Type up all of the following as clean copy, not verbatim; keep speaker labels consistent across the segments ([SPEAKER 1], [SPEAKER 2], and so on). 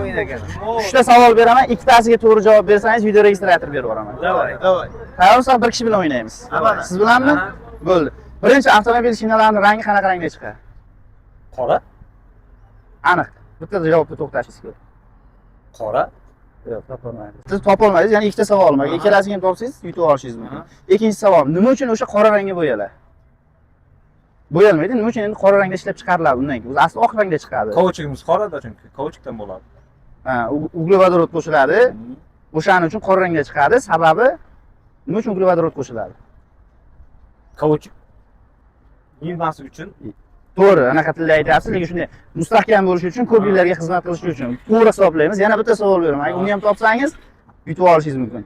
[SPEAKER 1] 3 ta savol beraman, ikkitasiga to'g'ri javob bersangiz video registrator berib yuboraman.
[SPEAKER 2] Davay.
[SPEAKER 1] Tayyorsiz, bir kishi bilan o'ynaymiz. Siz bilanmi? Bo'ldi. Birinchi avtomobil shinalarining rangi qanaqa rangda chiqadi?
[SPEAKER 2] Qora?
[SPEAKER 1] Aniq. Bitta javobga to'xtashingiz kerak.
[SPEAKER 2] Qora?
[SPEAKER 1] Yo'q, topolmaysiz. Siz topolmaysiz, ya'ni ikkita savol bor. Ikkalasiga ham topsangiz yutib olishingiz mumkin. Ikkinchi savol, nima uchun o'sha qora rangga bo'yaladi? Bo'yalmaydi, nima uchun endi qora rangda ishlab chiqariladi undan keyin? O'zi asli oq rangda chiqadi.
[SPEAKER 2] Kauchukimiz qorada chunki, kauchukdan bo'ladi.
[SPEAKER 1] Ha, uglevodorod qo'shiladi. O'shaning uchun qora rangda chiqadi. Sababi nima uchun uglevodorod qo'shiladi?
[SPEAKER 2] Kauchuk yilmasi uchun.
[SPEAKER 1] To'g'ri, anaqa tilda aytyapsiz, lekin shunday mustahkam bo'lishi uchun, ko'p yillarga xizmat qilishi uchun. To'g'ri hisoblaymiz. Yana bitta savol beraman. Agar uni ham topsangiz, yutib olishingiz mumkin.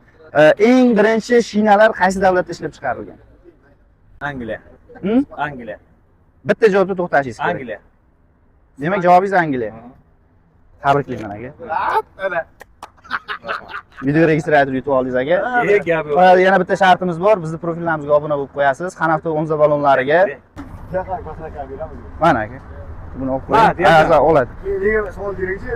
[SPEAKER 1] Eng birinchi shinalar qaysi davlatda ishlab chiqarilgan?
[SPEAKER 2] Angliya. Angliya.
[SPEAKER 1] Bitta javobda to'xtashingiz kerak.
[SPEAKER 2] Angliya.
[SPEAKER 1] Demak, javobingiz Angliya. Tabriklayman aka. Video registrator yutib oldingiz aka. Yana bitta shartimiz bor. Bizning profillarimizga obuna bo'lib qo'yasiz. Qanaqadir 10 ballonlariga. Mana aka. Buni olib qo'ying. Ha, oladi.
[SPEAKER 3] Savol beringchi.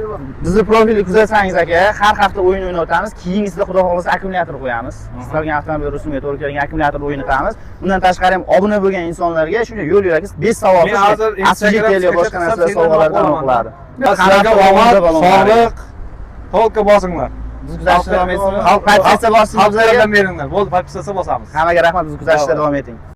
[SPEAKER 1] Bizning profilni kuzatsangiz aka, har hafta o'yin o'ynatamiz. Keyingisida xudo xolasa akkumulyator qo'yamiz. Istalgan avtomobil rusumga to'g'ri kelgan akkumulyator o'ynatamiz. Bundan tashqari ham obuna bo'lgan insonlarga shunday yo'l yo'lakis 5 savol. Asli boshqa narsalar savollardan o'qiladi.
[SPEAKER 2] Sizlarga omad, sog'lik, polka bosinglar.
[SPEAKER 1] Biz kuzatishda davom etamiz. Xalq podpisatsiya bosinglar.
[SPEAKER 2] Xalqlardan beringlar. Bo'ldi, podpisatsiya bosamiz.
[SPEAKER 1] Hammaga rahmat, biz kuzatishda davom eting.